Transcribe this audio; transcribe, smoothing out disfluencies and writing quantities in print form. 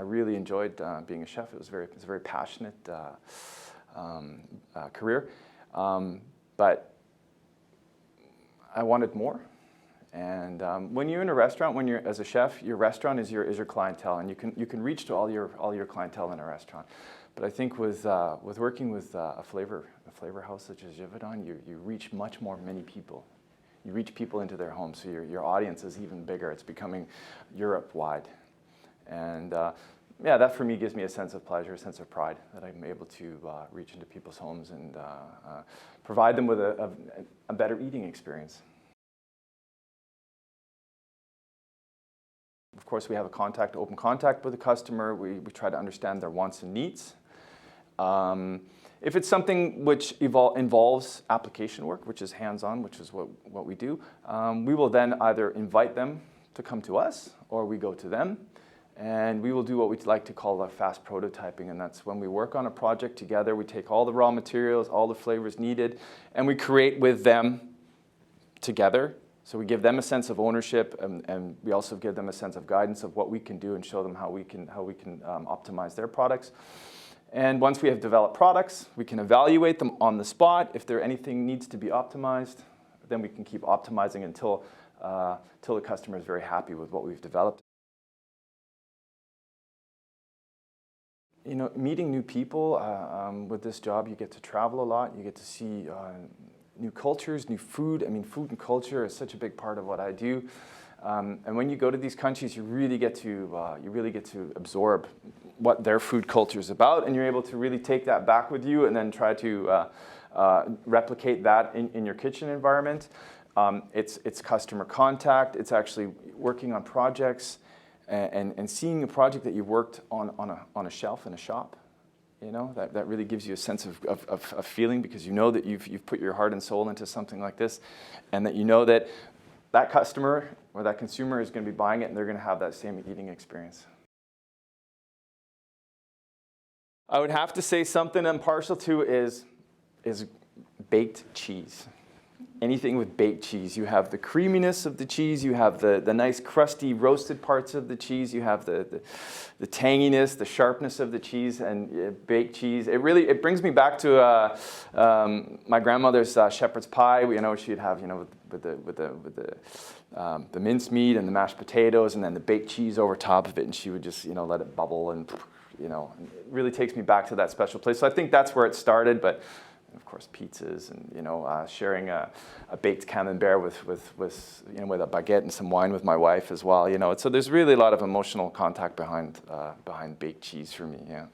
I really enjoyed being a chef. It was a very passionate career, but I wanted more. And when you're in a restaurant, as a chef, your restaurant is your clientele, and you can reach to all your clientele in a restaurant. But I think with working with a flavor house such as Givaudan, you reach many people. You reach people into their homes, so your audience is even bigger. It's becoming Europe-wide. And yeah, that for me gives me a sense of pleasure, a sense of pride that I'm able to reach into people's homes and provide them with a better eating experience. Of course, we have open contact with the customer. We try to understand their wants and needs. If it's something which involves application work, which is hands-on, which is what we do, we will then either invite them to come to us, or we go to them, and we will do what we like to call fast prototyping, and that's when we work on a project together. We take all the raw materials, all the flavors needed, and we create with them together. So we give them a sense of ownership, and we also give them a sense of guidance of what we can do and show them how we can optimize their products. And once we have developed products, we can evaluate them on the spot. If anything needs to be optimized, then we can keep optimizing until the customer is very happy with what we've developed. You know, meeting new people, with this job, you get to travel a lot. You get to see new cultures, new food. I mean, food and culture is such a big part of what I do. And when you go to these countries, you really get to absorb what their food culture is about, and you're able to really take that back with you and then try to replicate that in your kitchen environment. It's customer contact. It's actually working on projects and seeing a project that you've worked on a shelf in a shop. You know, that really gives you a sense of feeling, because you know that you've put your heart and soul into something like this, and that you know that that customer or that consumer is going to be buying it, and they're going to have that same eating experience. I would have to say something I'm partial to is baked cheese. Anything with baked cheese. You have the creaminess of the cheese, you have the nice crusty roasted parts of the cheese, you have the tanginess, the sharpness of the cheese, and baked cheese. It brings me back to my grandmother's shepherd's pie. You know, she'd have, you know, with the mincemeat and the mashed potatoes, and then the baked cheese over top of it, and she would just, you know, let it bubble, and you know, it really takes me back to that special place. So I think that's where it started, but of course pizzas, and you know, sharing a baked camembert with you know, with a baguette and some wine with my wife as well. You know, so there's really a lot of emotional contact behind baked cheese for me. Yeah.